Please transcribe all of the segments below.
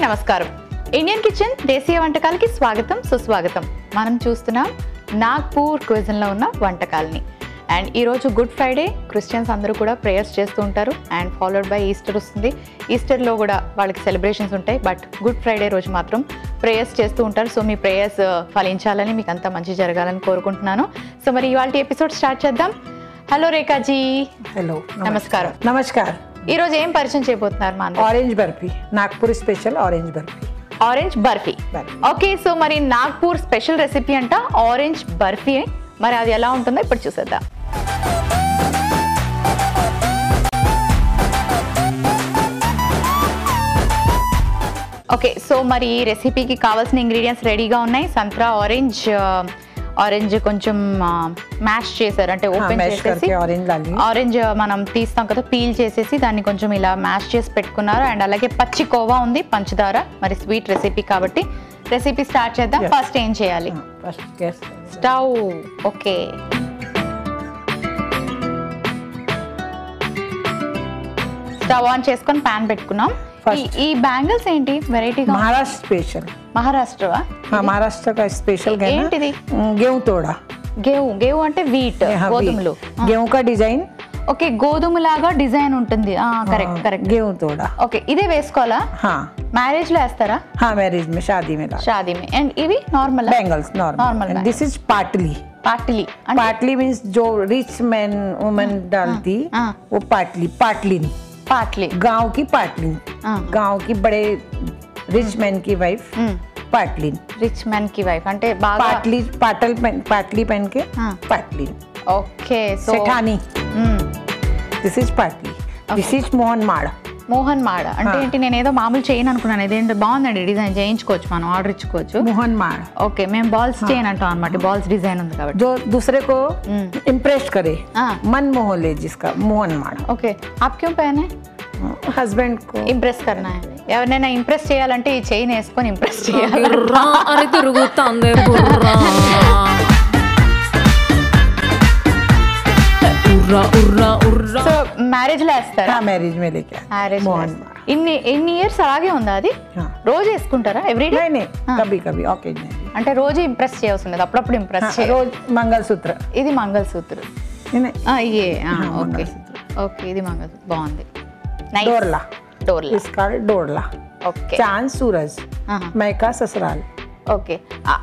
నమస్కారం. Indian kitchen దేశీయ వంటకాలకి స్వాగతం సుస్వాగతం. మనం చూస్తున్నాం నాగ్పూర్ క్విజిన్ లో ఉన్న వంటకాలని. అండ్ ఈరోజు గుడ్ ఫ్రైడే, క్రిస్టియన్స్ అందరూ కూడా ప్రేయర్స్ చేస్తూ ఉంటారు. అండ్ ఫాలోడ్ బై ఈస్టర్ వస్తుంది. ఈస్టర్లో కూడా వాళ్ళకి సెలబ్రేషన్స్ ఉంటాయి. బట్ గుడ్ ఫ్రైడే రోజు మాత్రం ప్రేయర్స్ చేస్తూ ఉంటారు. సో మీ ప్రేయర్స్ ఫలించాలని, మీకు అంతా మంచి జరగాలని కోరుకుంటున్నాను. సో మరి ఇవాళ ఎపిసోడ్ స్టార్ట్ చేద్దాం. హలో రేఖాజీ. హలో, నమస్కారం. నమస్కారం. ఈ రోజు ఏం పరిచయం చేయబోతున్నారు? మా orange barfi, Nagpur special orange barfi. Orange barfi. Okay, so మరి నాగ్పూర్ స్పెషల్ రెసిపీ అంట ఆరెంజ్ బర్ఫీ. మరి అది ఎలా ఉంటుందో ఇప్పుడు చూసేద్దాం. ఓకే, సో మరి ఈ రెసిపీకి కావాల్సిన ఇంగ్రీడియంట్స్ రెడీగా ఉన్నాయి. సంత్రా ఆరెంజ్ కొంచెం మ్యాష్ చేశారు, అంటే ఓపెన్ చేసేసి ఆరెంజ్ మనం తీస్తాం కదా, పీల్ చేసేసి దాన్ని కొంచెం ఇలా మ్యాష్ చేసి పెట్టుకున్నారు. అండ్ అలాగే పచ్చి కోవా ఉంది, పంచదార. మరి స్వీట్ రెసిపీ కాబట్టి రెసిపీ స్టార్ట్ చేద్దాం. ఫస్ట్ ఏం చేయాలి? స్టవ్. ఓకే, స్టవ్ ఆన్ చేసుకొని ప్యాన్ పెట్టుకున్నాం. ఈ బ్యాంగిల్స్ ఏంటి వెరైటీగా? మహారాష్ట్ర స్పెషల్. మహారాష్ట్ర స్పెషల్ ఏంటిది? గేవు తోడా. గేవు అంటే వీట్, గోధుమలు. గేవు కా డిజైన్. ఓకే, గోధుమ లాగా డిజైన్ ఉంటుంది. Correct correct. గేవు తోడా. ఓకే, ఇదే వేసుకోవాలా? మ్యారేజ్ లో వేస్తారా? మ్యారేజ్ మే, షాదీ మే. అండ్ ఇవి normal bangles normal. This is पाटली. पाटली मीन्स जो रिच मैन वुमन डालती वो पाटली. गांव की पाटली, गांव की बड़े रिच मैन की वाइफ पाटली. रिच मैन की वाइफ అంటే బాగా पाटली पहन के पाटली. Okay, so Sethani. This is पाटली. दिस इज మోహన్ మాడ అంటే ఏంటి? నేను ఏదో మామూలు చేయను అనుకున్నాను. ఇదేంటి బాగుందండి, డిజైన్ చేయించుకోవచ్చు, మనం ఆర్డర్ ఇచ్చుకోవచ్చు. మోహన్ మాడ. ఓకే, మేము బాల్స్ చేయను అంటాం అనమాట. బాల్స్ డిజైన్ ఉంది కాబట్టి जो दूसरे को इम्प्रेस करे, मन मोह ले जिसका, मोहन माड़. ఓకే, आप क्यों पहने? हस्बैंड को ఇంప్రెస్ करना है. ఎవరినైనా ఇంప్రెస్ చేయాలంటే ఈ చైన్ వేసుకొని ఇంప్రెస్ చేయాలి. సో మ్యారేజ్ లో వేస్తారా? మ్యారేజ్ మే లేకే ఇన్ని ఇయర్స్ అలాగే ఉందా అది? రోజు వేసుకుంటారా? ఎవ్రీడే? కభీ కభీ ఓకేజన్. అంటే రోజు ఇంప్రెస్ చేయవలసి ఉండదు, అప్పుడప్పుడు ఇంప్రెస్ చేయాలి. రోజు మంగళసూత్ర. ఇది మంగళసూత్ర. ఓకే ఓకే, ఇది మంగళసూత్ర. బాగుంది. డోర్లా. డోర్లా. డోర్లా. ఓకే. చాంద్ సూరజ్, మైకా ససరాల్. ఓకే,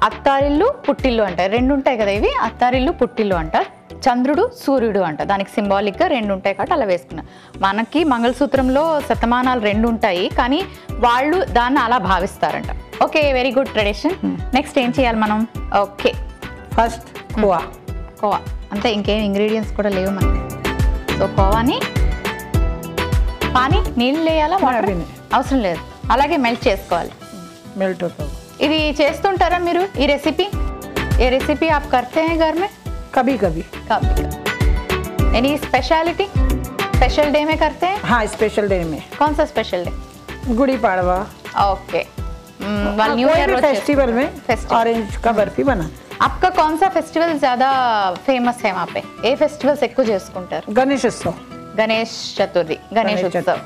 అత్తారిల్లు పుట్టిల్లు అంటారు. రెండు ఉంటాయి కదా ఇవి, అత్తారిల్లు పుట్టిల్లు అంటారు. చంద్రుడు సూర్యుడు అంట, దానికి సింబాలిక్గా రెండు ఉంటాయి కాబట్టి అలా వేసుకున్నాం. మనకి మంగళసూత్రంలో శతమానాలు రెండు ఉంటాయి, కానీ వాళ్ళు దాన్ని అలా భావిస్తారంట. Okay, very good tradition. Next ఏం చేయాలి మనం? ఓకే, ఫస్ట్ కోవా. అంతే, ఇంకేం ఇంగ్రీడియంట్స్ కూడా లేవు మనకి. సో కోవాని నీళ్ళు వేయాలా? అవసరం లేదు, అలాగే మెల్ట్ చేసుకోవాలి. మెల్ట్. ఇది చేస్తుంటారా మీరు? ఈ రెసిపీ ఏ రెసిపీ आप करते हैं घर में? कभी कभी. Any speciality? स्पेशल डे में करते हैं? हाँ, स्पेशल डे में. कौन सा special day? Gudi Padwa. Okay, new year festival में ऑरेंज का बर्फी बना. आपका कौन सा फेस्टिवल ज्यादा फेमस है वहाँ पे? ఏ ఫెస్టివల్స్ ఎక్కువ చేసుకుంటారు? గణేశోత్సవం. గణేష్ చతుర్థి, గణేష్ ఉత్సవ్.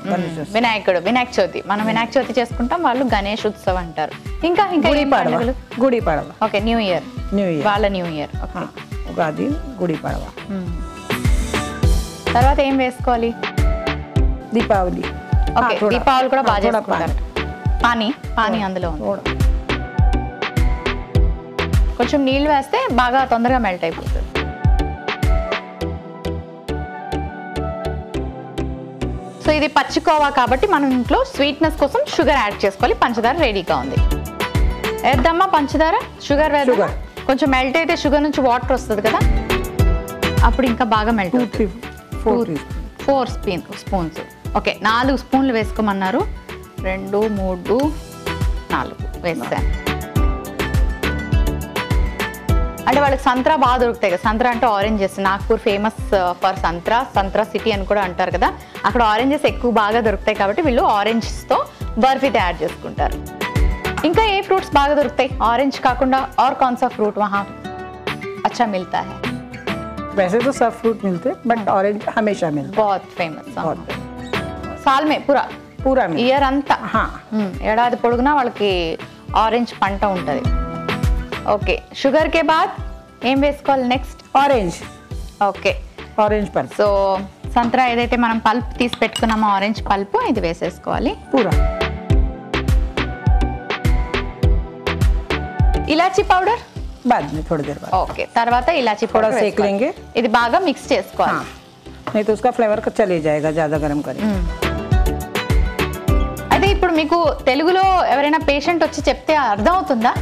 వినాయక చవితి, మనం వినాయక చవితి చేసుకుంటాం, వాళ్ళు గణేష్ ఉత్సవ్ అంటారు. ఇంకా గుడి పడవ. ఓకే, న్యూ ఇయర్ వాళ్ళ న్యూ ఇయర్. ఉగాది, గుడి పడవ. తర్వాత ఏం వేసుకోవాలి? దీపావళి. ఓకే, దీపావళి కూడా బాగా చేసుకుంటారు. పానీ అందులో ఉంది. కొంచెం నీళ్ళు వేస్తే బాగా తొందరగా మెల్ట్ అయిపోతుంది. సో ఇది పచ్చికోవా కాబట్టి మనం ఇంట్లో స్వీట్నెస్ కోసం షుగర్ యాడ్ చేసుకోవాలి. పంచదార రెడీగా ఉంది. వేద్దామా పంచదార? షుగర్ వేద్దాం. కొంచెం మెల్ట్ అయితే షుగర్ నుంచి వాటర్ వస్తుంది కదా, అప్పుడు ఇంకా బాగా మెల్ట్ అవుతుంది. 4 స్పూన్స్. ఓకే, 4 స్పూన్లు వేసుకోమన్నారు. 2, 3, 4 వేస్తాను. అంటే వాళ్ళకి సంత్రా బాగా దొరుకుతాయి కదా. సంత్రా అంటే ఆరెంజెస్. నాగ్పూర్ ఫేమస్ ఫర్ సంత్రా సిటీ అని కూడా అంటారు కదా. అక్కడ ఆరెంజెస్ ఎక్కువ బాగా దొరుకుతాయి కాబట్టి వీళ్ళు ఆరెంజెస్తో బర్ఫీ తయారు చేసుకుంటారు. ఇంకా ఏ ఫ్రూట్స్ బాగా దొరుకుతాయి ఆరెంజ్ కాకుండా? और कौन सा फ्रूट वहाँ अच्छा मिलता है? वैसे तो सब फ्रूट मिलते हैं बट ऑरेंज हमेशा मिलता है. बहुत फेमस. साल में पूरा पूरा में ఇయర్ అంతా हाँ ఏడాది పొడుగునా వాళ్ళకి ఆరెంజ్ పంట ఉంటుంది. ఓకే, షుగర్ కే బాద్ ఏం వేసుకోవాలి next? Orange okay, orange pulp so సంత్రా ఏదైతే మనం పల్ప్ తీసి పెట్టుకున్నామో ఆరెంజ్ పల్ప్ ఇది వేసేసుకోవాలి. पूरा. ఇలాచీ పౌడర్ बाद में थोड़ी देर बाद ఓకే, తర్వాత ఇలాచీ थोड़ा పౌడర్ सेक लेंगे. ఇది బాగా మిక్స్ చేసుకోవాలి. हाँ नहीं तो उसका फ्लेवर चले जाएगा ज्यादा गर्म करें. అయితే ఇప్పుడు మీకు తెలుగులో ఎవరైనా పేషెంట్ వచ్చి చెప్తే అర్థం అవుతుందా?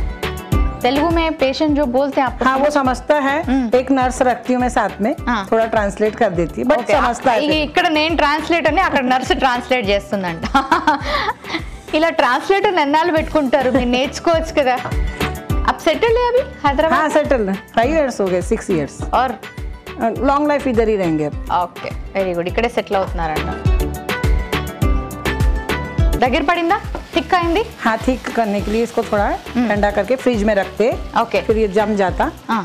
तेलुगु में पेशेंट जो बोलते हैं आपको हाँ वो समझता है. एक नर्स रखती हूँ मैं साथ में, थोड़ा ट्रांसलेट कर देती है, बट समझता है. ఇక్కడ నేను ట్రాన్స్లేట్ అని అక్కడ నర్స్ ట్రాన్స్లేట్ చేస్తుందంట. ఇలా ట్రాన్స్లేటర్ ఎన్నాళ్ళు పెట్టుకుంటారు, మీరు నేర్చుకోవచ్చు కదా. अब सेटल है अभी हैदराबाद? हाँ सेटल 5 years हो गए, 6 years और लॉन्ग लाइफ इधर ही रहेंगे. Okay, very good. ఇక్కడే సెటిల్ అవుతున్నారంట. దగ్గర పడిందా? థిక్ అయింది? हाँ ठीक करने के लिए इसको थोड़ा ठंडा करके फ्रिज में रखते. ఓకే, फिर ये जम जाता,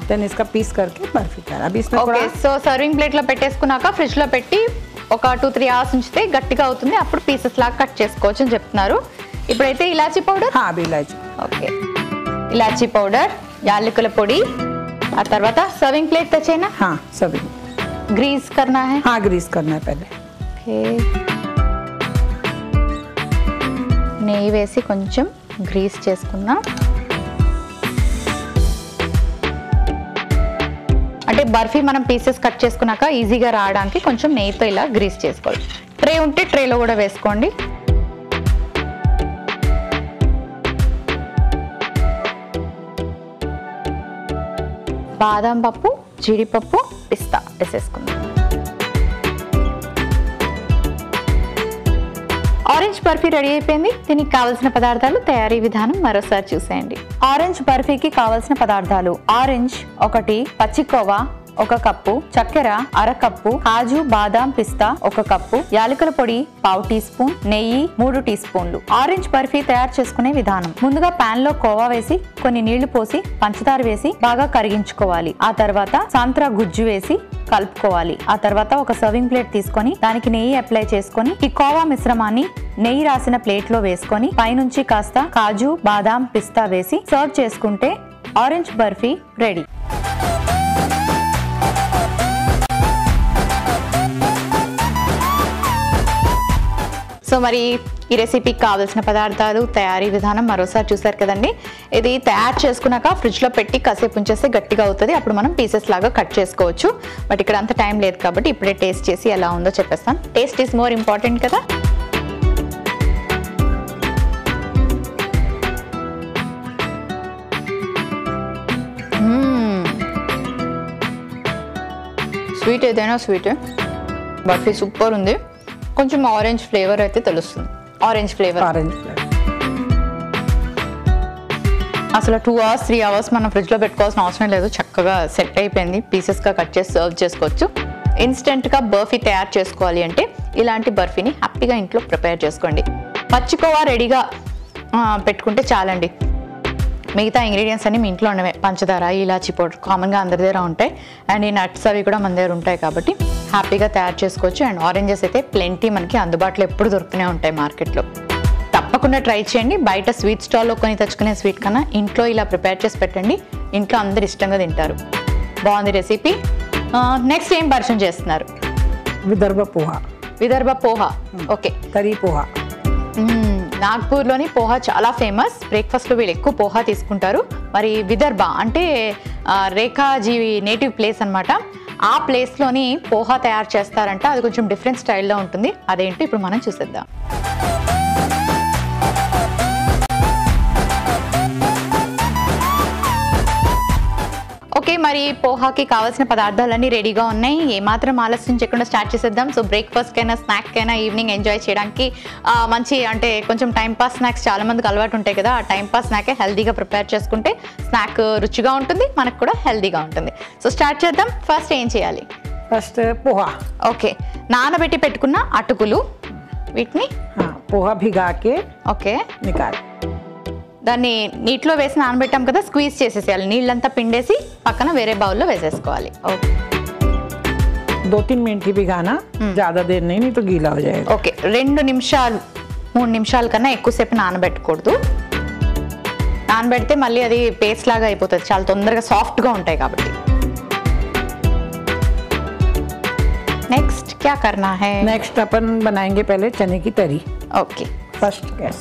देन इसका पीस करके बर्फी तैयार. अभी इसमें ఓకే. थोड़ा సో సర్వింగ్ ప్లేట్ లో పెట్టేసుకున్నాక ఫ్రిడ్జ్ లో పెట్టి ఒక 2-3 అవర్స్ ఉంచితే గట్టిగా అవుతుంది. అప్పుడు పీసెస్ లాగా కట్ చేసుకోవచ్చు అని చెప్తున్నారు. ఇప్పుడైతే ఇలాచీ పౌడర్. हाँ अभी इलायची. ఓకే, ఇలాచీ పౌడర్, యాలకుల పొడి, ఆ తర్వాత సర్వింగ్ ప్లేట్ తెచ్చేనా? हाँ सभी. గ్రీస్ करना है. हाँ ग्रीस करना है पहले. ఓకే, నెయ్యి వేసి కొంచెం గ్రీస్ చేసుకున్నా. అంటే బర్ఫీ మనం పీసెస్ కట్ చేసుకున్నాక ఈజీగా రావడానికి కొంచెం నెయ్యితో ఇలా గ్రీస్ చేసుకోవాలి. ట్రే ఉంటే ట్రేలో కూడా వేసుకోండి. బాదం పప్పు, జీడిపప్పు, పిస్తా వేసేసుకుందాం. ఆరెంజ్ బర్ఫీ రెడీ అయిపోయింది. దీనికి కావాల్సిన పదార్థాలు, తయారీ విధానం మరోసారి చూసేయండి. ఆరెంజ్ బర్ఫీకి కావాల్సిన పదార్థాలు: ఆరెంజ్ 1, పచ్చికోవా 1 కప్పు, చక్కెర 1/2 కప్పు, కాజు బాదాం పిస్తా 1 కప్పు, యాలకుల పొడి 1/2 టీ స్పూన్, నెయ్యి 3 టీ స్పూన్లు. ఆరెంజ్ బర్ఫీ తయారు చేసుకునే విధానం: ముందుగా పాన్ లో కోవా వేసి కొన్ని నీళ్లు పోసి పంచదార వేసి బాగా కరిగించుకోవాలి. ఆ తర్వాత సంత్రా గుజ్జు వేసి కలుపుకోవాలి. ఆ తర్వాత ఒక సర్వింగ్ ప్లేట్ తీసుకొని దానికి నెయ్యి అప్లై చేసుకొని ఈ కోవా మిశ్రమాన్ని నెయ్యి రాసిన ప్లేట్ లో వేసుకొని పైనుంచి కాస్త కాజు బాదాం పిస్తా వేసి సర్వ్ చేసుకుంటే ఆరెంజ్ బర్ఫీ రెడీ. సో మరి ఈ రెసిపీకి కావాల్సిన పదార్థాలు, తయారీ విధానం మరోసారి చూసారు కదండి. ఇది తయారు చేసుకున్నాక ఫ్రిడ్జ్లో పెట్టి కాసేపు ఉంచేస్తే గట్టిగా అవుతుంది. అప్పుడు మనం పీసెస్ లాగా కట్ చేసుకోవచ్చు. బట్ ఇక్కడ అంత టైం లేదు కాబట్టి ఇప్పుడే టేస్ట్ చేసి ఎలా ఉందో చెప్పేస్తాను. టేస్ట్ ఈజ్ మోర్ ఇంపార్టెంట్ కదా. స్వీట్ ఏదైనా స్వీటే, బర్ఫీ సూపర్ ఉంది. కొంచెం ఆరెంజ్ ఫ్లేవర్ అయితే తెలుస్తుంది. ఆరెంజ్ ఫ్లేవర్ అసలు 2 hours 3 hours మనం ఫ్రిడ్జ్లో పెట్టుకోవాల్సిన అవసరం లేదు. చక్కగా సెట్ అయిపోయింది. పీసెస్గా కట్ చేసి సర్వ్ చేసుకోవచ్చు. ఇన్స్టెంట్గా బర్ఫీ తయారు చేసుకోవాలి అంటే ఇలాంటి బర్ఫీని హ్యాపీగా ఇంట్లో ప్రిపేర్ చేసుకోండి. పచ్చికోవా రెడీగా పెట్టుకుంటే చాలండి. మిగతా ఇంగ్రీడియంట్స్ అన్ని మీ ఇంట్లో ఉన్నవే. పంచదార, ఇలాచీ పౌడర్ కామన్గా అందరి దగ్గర ఉంటాయి. అండ్ ఈ నట్స్ అవి కూడా మన దగ్గర ఉంటాయి కాబట్టి హ్యాపీగా తయారు చేసుకోవచ్చు. అండ్ ఆరెంజెస్ అయితే ప్లెంటీ మనకి అందుబాటులో ఎప్పుడు దొరుకుతూనే ఉంటాయి మార్కెట్లో. తప్పకుండా ట్రై చేయండి. బయట స్వీట్ స్టాల్లో కొని తెచ్చుకునే స్వీట్ కన్నా ఇంట్లో ఇలా ప్రిపేర్ చేసి పెట్టండి. ఇంట్లో అందరు ఇష్టంగా తింటారు. బాగుంది రెసిపీ. నెక్స్ట్ ఏం పరిచయం చేస్తున్నారు? విదర్భ పోహా. విదర్భ పోహా, ఓకే. కర్రీ పోహా. నాగ్పూర్లోని పోహా చాలా ఫేమస్. బ్రేక్ఫాస్ట్లో వీళ్ళు ఎక్కువ పోహా తీసుకుంటారు. మరి విదర్భ అంటే రేఖాజీ నేటివ్ ప్లేస్ అనమాట. ఆ ప్లేస్లోని పోహా తయారు చేస్తారంట. అది కొంచెం డిఫరెంట్ స్టైల్లో ఉంటుంది. అదేంటి ఇప్పుడు మనం చూసేద్దాం. ఓకే, మరి పోహాకి కావాల్సిన పదార్థాలన్నీ రెడీగా ఉన్నాయి. ఏమాత్రం ఆలస్యం చేయకుండా స్టార్ట్ చేసేద్దాం. సో బ్రేక్ఫాస్ట్కైనా స్నాక్కైనా ఈవినింగ్ ఎంజాయ్ చేయడానికి మంచి అంటే కొంచెం టైంపాస్ స్నాక్స్ చాలా మందికి అలవాటు ఉంటాయి కదా. ఆ టైంపాస్ స్నాకే హెల్తీగా ప్రిపేర్ చేసుకుంటే స్నాక్ రుచిగా ఉంటుంది, మనకు కూడా హెల్తీగా ఉంటుంది. సో స్టార్ట్ చేద్దాం. ఫస్ట్ ఏం చేయాలి? ఫస్ట్ పోహా. ఓకే, నానబెట్టి పెట్టుకున్న అటుకులు వీటిని పోహా భిగాకే ఓకే నికాల్. దాన్ని నీటిలో వేసి నానబెట్టాం కదా, స్క్వీజ్ చేసేసేయాలి. నీళ్ళంతా పిండేసి పక్కన వేరే బౌల్లో వేసేసుకోవాలి. ఓకే, 2-3 मिनट ही भिगाना, ज्यादा देर नहीं तो गीला हो जाएगा. ఓకే, 2 నిమిషాలు 3 నిమిషాల కన్నా ఎక్కువసేపు నానబెట్టకూడదు. నానబెడితే మళ్ళీ అది పేస్ట్ లాగా అయిపోతుంది, చాలా తొందరగా సాఫ్ట్గా ఉంటాయి కాబట్టి. नेक्स्ट क्या करना है? नेक्स्ट अपन बनाएंगे पहले चने की तरी. Okay, first gas.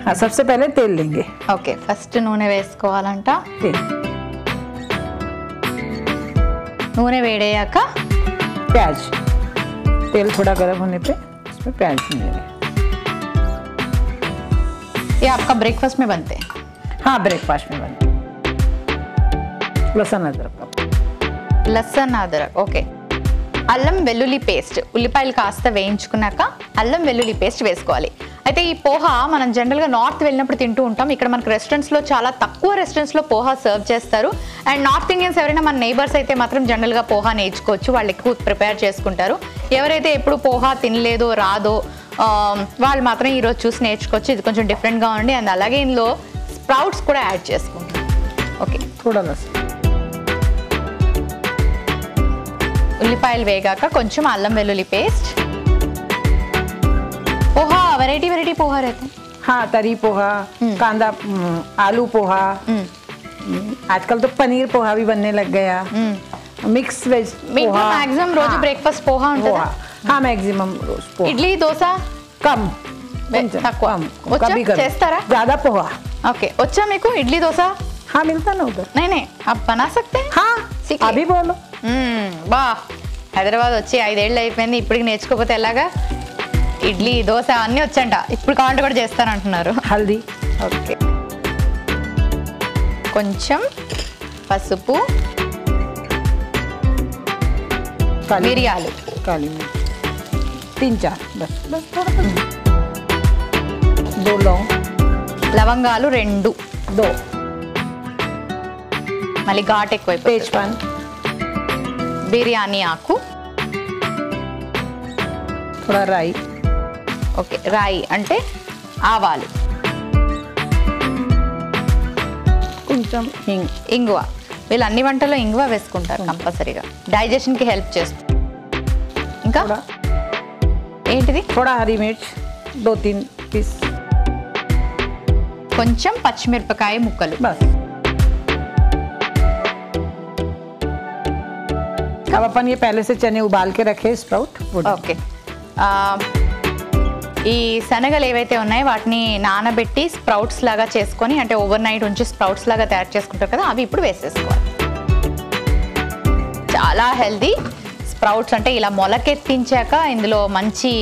हाँ, सबसे पहले तेल लेंगे. ओके, फर्स्ट नूనె వేసుకోవాలంట. तेल, नूనె వేడయ్యాక प्याज. तेल थोड़ा गर्म होने पे इसमें प्याज डालेंगे. ये आपका ब्रेकफास्ट में बनते हैं? हाँ, ब्रेकफास्ट में बनते. लहसुन अदरक. లసన్ అదరక్. ఓకే, అల్లం వెల్లుల్లి పేస్ట్. ఉల్లిపాయలు కాస్త వేయించుకున్నాక అల్లం వెల్లుల్లి పేస్ట్ వేసుకోవాలి. అయితే ఈ పోహా మనం జనరల్గా నార్త్ వెళ్ళినప్పుడు తింటూ ఉంటాం. ఇక్కడ మనకు రెస్టారెంట్స్లో చాలా తక్కువ రెస్టారెంట్స్లో పోహా సర్వ్ చేస్తారు. అండ్ నార్త్ ఇండియన్స్ ఎవరైనా మన నైబర్స్ అయితే మాత్రం జనరల్గా పోహా నేర్చుకోవచ్చు, వాళ్ళు ఎక్కువ ప్రిపేర్ చేసుకుంటారు. ఎవరైతే ఎప్పుడు పోహా తినలేదో రాదో వాళ్ళు మాత్రం ఈరోజు చూసి నేర్చుకోవచ్చు. ఇది కొంచెం డిఫరెంట్గా ఉండి అండ్ అలాగే ఇందులో స్ప్రౌట్స్ కూడా యాడ్ చేసుకుంటాం. ఓకే, थोड़ा लहसुन. ఉల్లిపాయలు వేగాక కొంచెం అల్లం వెల్లుల్లి paste. Poha variety variety poha रहते हैं. हाँ, तरी पोहा, कांदा आलू पोहा, आजकल तो पनीर पोहा भी बनने लग गया. Mix veg poha. मैक्सिमम रोज ब्रेकफास्ट पोहा पोहा. हाँ, मैक्सिमम रोज पोहा. इडली डोसा कम. कभी చేస్తారా? ज्यादा पोहा. ओके, వచ్చా మీకు ఇడ్లీ దోసా? हाँ, मिलता ना उधर. नहीं आप बना सकते हैं? हाँ, अभी बोलो. బా, హైదరాబాద్ వచ్చి 5 ఏళ్ళు అయిపోయింది, ఇప్పటికి నేర్చుకోకపోతే ఎలాగా? ఇడ్లీ దోశ అన్నీ వచ్చంట, ఇప్పుడు కావాలంటే కూడా చేస్తానంటున్నారు. హల్దీ. ఓకే, కొంచెం పసుపు, మిరియాలు, काली मिर्च 3-4 बस थोड़ा. 2 लौंग, లవంగాలు 2, మళ్ళీ ఘాట్ ఎక్కువైపోయింది. तेजपान, బిర్యానీ ఆకు, थोड़ा राई. ఓకే, రాయి అంటే ఆవాలు, కొంచెం హింగ్. ఇంగువ. వీళ్ళు అన్ని వంటల్లో ఇంగువ వేసుకుంటారు కంపల్సరీగా, డైజెషన్కి హెల్ప్ చేస్తుంది. ఇంకా ఏంటిది? थोड़ा हरी मिर्च 2-3 पीस. కొంచెం పచ్చిమిరపకాయ ముక్కలు. बस. अब अपन ये पहले से चने उबाल के रखे स्प्राउट. ఓకే, ఈ శనగలు ఏవైతే ఉన్నాయో వాటిని నానబెట్టి స్ప్రౌట్స్ లాగా చేసుకొని, అంటే ఓవర్ నైట్ ఉంచి స్ప్రౌట్స్ లాగా తయారు చేసుకుంటారు కదా, అవి ఇప్పుడు వేసేసుకోవాలి. చాలా హెల్దీ స్ప్రౌట్స్. అంటే ఇలా మొలకెత్తించాక ఇందులో మంచి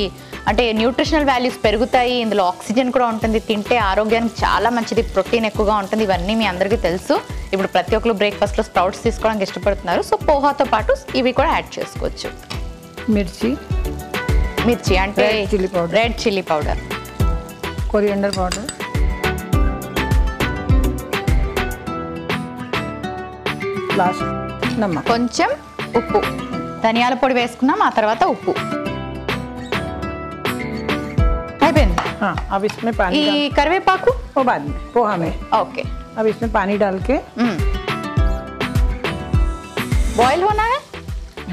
అంటే న్యూట్రిషనల్ వాల్యూస్ పెరుగుతాయి, ఇందులో ఆక్సిజన్ కూడా ఉంటుంది, తింటే ఆరోగ్యానికి చాలా మంచిది, ప్రోటీన్ ఎక్కువగా ఉంటుంది. ఇవన్నీ మీ అందరికీ తెలుసు. ఇప్పుడు ప్రతి ఒక్కరు బ్రేక్ఫాస్ట్లో స్ప్రౌట్స్ తీసుకోవడానికి ఇష్టపడుతున్నారు. సో పోహాతో పాటు ఇవి కూడా యాడ్ చేసుకోవచ్చు. మిర్చి అంటే red chilli powder, coriander powder, last నమక్, కొంచెం ఉప్పు, ధనియాల పొడి వేసుకున్నాం, ఆ తర్వాత ఉప్పు అయిపోయింది. अब इसमें पानी ఈ కరివేపాకు वो बाद में पोहा में. ఓకే, अब इसमें पानी डाल के బాయిల్ होना है.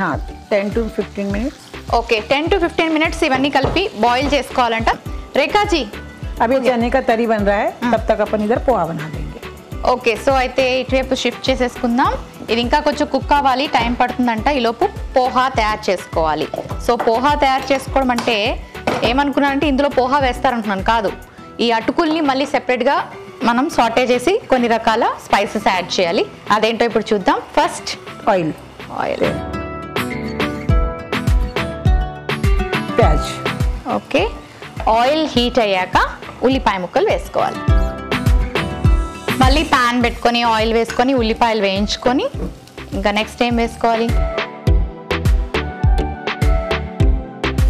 हाँ, 10 to 15 minutes. Okay, 10 to 15 minutes ఇవన్నీ కలిపి బాయిల్ చేసుకోవాలంట. రేఖాజీ, अभी चने का तरी बन रहा है, तब तक अपन इधर पोहा बना देंगे. ఓకే, సో అయితే ఇటువైపు షిఫ్ట్ చేసేసుకుందాం. ఇది ఇంకా కొంచెం కుక్ అవ్వాలి, టైం పడుతుందంట. ఈలోపు పోహా తయారు చేసుకోవాలి. సో పోహా తయారు చేసుకోవడం అంటే ఏమనుకున్నానంటే ఇందులో పోహా వేస్తారంటున్నాను, కాదు. ఈ అటుకుల్ని మళ్ళీ సెపరేట్గా మనం సాటే చేసి కొన్ని రకాల స్పైసెస్ యాడ్ చేయాలి. అదేంటో ఇప్పుడు చూద్దాం. ఫస్ట్ ఆయిల్, ప్యాజ్. ఓకే, ఆయిల్ హీట్ అయ్యాక ఉల్లిపాయ ముక్కలు వేసుకోవాలి. మళ్ళీ ప్యాన్ పెట్టుకొని ఆయిల్ వేసుకొని ఉల్లిపాయలు వేయించుకొని ఇంకా నెక్స్ట్ ఏం వేసుకోవాలి?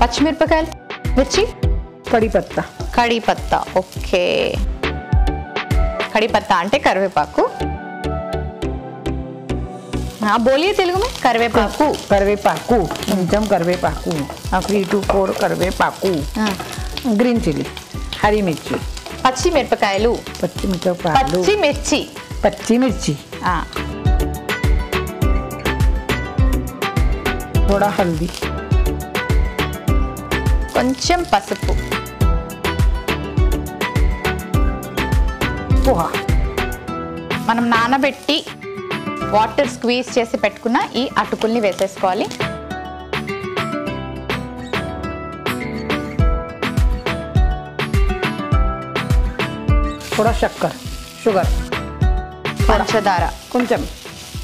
పచ్చిమిరపకాయలు, మిర్చి, కడిపత్తా. కడిపత్తా. ఓకే, కడిపత్తా అంటే కరివేపాకు. బోలియే తెలుగు में కరివేపాకు. కరివేపాకు, కొంచెం కరివేపాకు, 3 to 4 కరివేపాకు, గ్రీన్ చిల్లీ, హరి మిర్చి, పచ్చిమిరపకాయలు, పచ్చిమిర్చి, పచ్చిమిర్చి, थोड़ा हल्दी, కొంచెం పసుపు, पोहा మనం నానబెట్టి వాటర్ స్క్వీజ్ చేసి పెట్టుకున్న ఈ అటుకుల్ని వేసేసుకోవాలి. थोड़ा शक्कर शुगर పంచదార, కొంచెం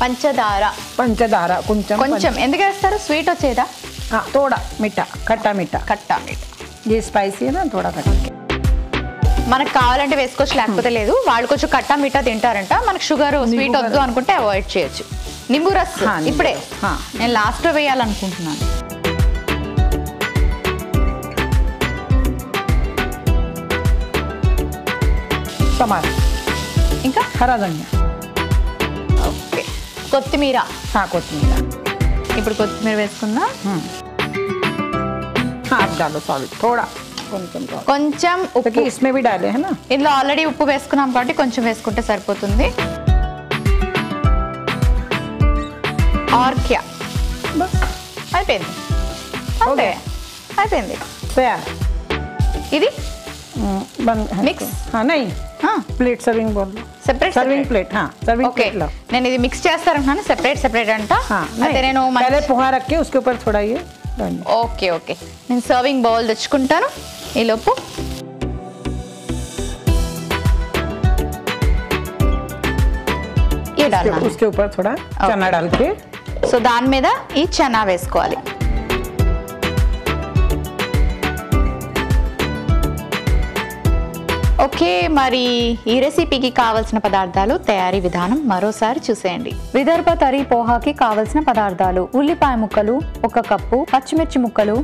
పంచదార పంచదార కొంచెం ఎందుకు వేస్తారు? స్వీట్ వచ్చేదా? हाँ थोड़ा मीठा खट्टा मीठा కట్టా మీట. ये स्पाइसी है ना थोड़ा खट्टा మనకు కావాలంటే వేసుకోవచ్చు, లేకపోతే లేదు. వాళ్ళు కొంచెం కట్టా మీఠా తింటారంట, మనకు షుగర్ స్వీట్ వద్దు అనుకుంటే అవాయిడ్ చేయొచ్చు. నింబు రస్ ఇప్పుడే నేను లాస్ట్ లో వేయాలనుకుంటున్నాను. टमाटर ఇంకా हरा धनिया ఓకే, కొత్తిమీర. हाँ कोथिमीर ఇప్పుడు కొత్తిమీర వేసుకుందాం. हाँ आप डालो सॉरी थोड़ा కొంచెం ఉప్పు. क्योंकि इसमें भी डाले हैं ना. ఇందులో ఆల్రెడీ ఉప్పు వేసుకున్నాం కాబట్టి కొంచెం వేసుకుంటే సరిపోతుంది. ఆర్క్యా बस అయిపోయింది, అంతే అయిపోయింది. तैयार ఇది बन Mix? हाँ नहीं प्लेट सर्विंग बोल సెపరేట్ सर्विंग प्लेट हाँ सर्विंग ఓకే, प्लेट लो. నేను ఇది మిక్స్ చేస్తారంటున్నాను. సెపరేట్ సెపరేట్ అంట. हाँ అయితే నేను नहीं, पहले पोहा रख के उसके ऊपर थोड़ा ये डालना. ఓకే ఓకే, నేను సర్వింగ్ బౌల్ తెచ్చుకుంటాను ఈ లోపు. ये डालना है. उसके ऊपर थोड़ा चना डाल के సో దాని మీద ఈ చనా వేసుకోవాలి. ఓకే, మరి ఈ రెసిపీకి కావలసిన పదార్థాలు, తయారీ విధానం మరోసారి చూసేయండి. విదర్భ తరి పోహాకి కావలసిన పదార్థాలు: ఉల్లిపాయ ముక్కలు 1 కప్పు, పచ్చిమిర్చి ముక్కలు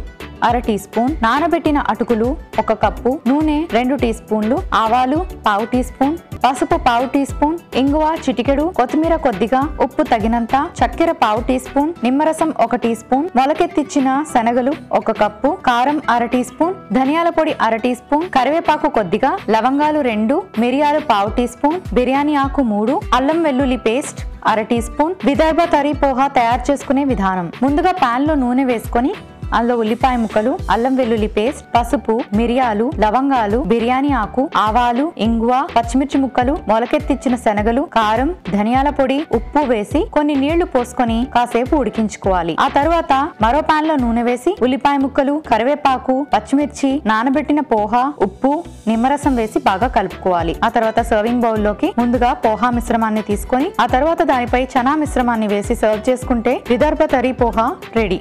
1/2 టీ స్పూన్, నానబెట్టిన అటుకులు 1 కప్పు, నూనె 2 టీ స్పూన్లు, ఆవాలు 1/2 టీ స్పూన్, పసుపు 1/2 టీ స్పూన్, ఇంగువ చిటికెడు, కొత్తిమీర కొద్దిగా, ఉప్పు తగినంత, చక్కెర 1/2 టీ స్పూన్, నిమ్మరసం 1 టీ స్పూన్, మొలకెత్తిచ్చిన శనగలు 1 కప్పు, కారం 1/2 టీ స్పూన్, ధనియాల పొడి 1/2 టీ స్పూన్, కరివేపాకు కొద్దిగా, లవంగాలు 2, మిరియాలు 1/2 టీ స్పూన్, బిర్యానీ ఆకు 3, అల్లం వెల్లుల్లి పేస్ట్ 1/2 టీ స్పూన్. విదర్భ తరి పోహా తయారు చేసుకునే విధానం: ముందుగా పాన్ లో నూనె వేసుకొని అందులో ఉల్లిపాయ ముక్కలు, అల్లం వెల్లుల్లి పేస్ట్, పసుపు, మిరియాలు, లవంగాలు, బిర్యానీ ఆకు, ఆవాలు, ఇంగువ, పచ్చిమిర్చి ముక్కలు, మొలకెత్తిచ్చిన శనగలు, కారం, ధనియాల పొడి, ఉప్పు వేసి కొన్ని నీళ్లు పోసుకొని కాసేపు ఉడికించుకోవాలి. ఆ తర్వాత మరో పాన్ లో నూనె వేసి ఉల్లిపాయ ముక్కలు, కరివేపాకు, పచ్చిమిర్చి, నానబెట్టిన పోహా, ఉప్పు, నిమ్మరసం వేసి బాగా కలుపుకోవాలి. ఆ తర్వాత సర్వింగ్ బౌల్ లోకి ముందుగా పోహా మిశ్రమాన్ని తీసుకొని ఆ తర్వాత దానిపై చనా మిశ్రమాన్ని వేసి సర్వ్ చేసుకుంటే విదర్భ తరి పోహా రెడీ.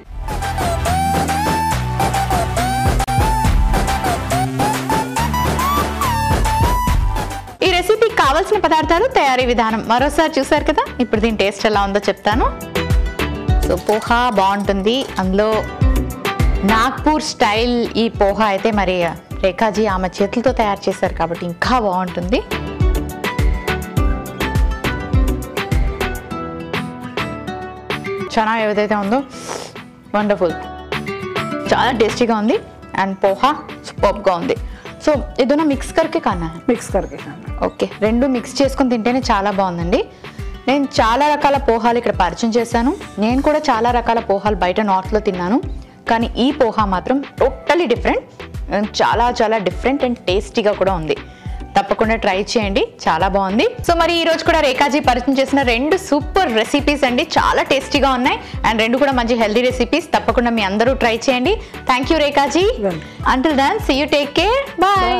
ఈ రెసిపీకి కావాల్సిన పదార్థాలు, తయారీ విధానం మరోసారి చూసారు కదా. ఇప్పుడు దీని టేస్ట్ ఎలా ఉందో చెప్తాను. సో పోహా బాగుంటుంది, అందులో నాగ్పూర్ స్టైల్ ఈ పోహా అయితే మరి రేఖాజీ ఆమె చేతులతో తయారు చేశారు కాబట్టి ఇంకా బాగుంటుంది. చనా ఏదైతే ఉందో వండర్ఫుల్, చాలా టేస్టీగా ఉంది. అండ్ పోహా సూపర్గా ఉంది. సో ఏదైనా మిక్స్ करके खाना है, మిక్స్ करके खाना. ఓకే, రెండు మిక్స్ చేసుకొని తింటేనే చాలా బాగుందండి. నేను చాలా రకాల పోహాలు ఇక్కడ పరిచయం చేశాను. నేను కూడా చాలా రకాల పోహాలు బయట నార్త్లో తిన్నాను, కానీ ఈ పోహా మాత్రం టోటలీ డిఫరెంట్, చాలా చాలా డిఫరెంట్ అండ్ టేస్టీగా కూడా ఉంది. తప్పకుండా ట్రై చేయండి, చాలా బాగుంది. సో మరి ఈ రోజు కూడా రేఖాజీ పరిచయం చేసిన 2 సూపర్ రెసిపీస్ అండి, చాలా టేస్టీగా ఉన్నాయి అండ్ 2 కూడా మంచి హెల్దీ రెసిపీస్. తప్పకుండా మీ అందరూ ట్రై చేయండి. Thank you Rekhaji. Until then see you, take care, bye.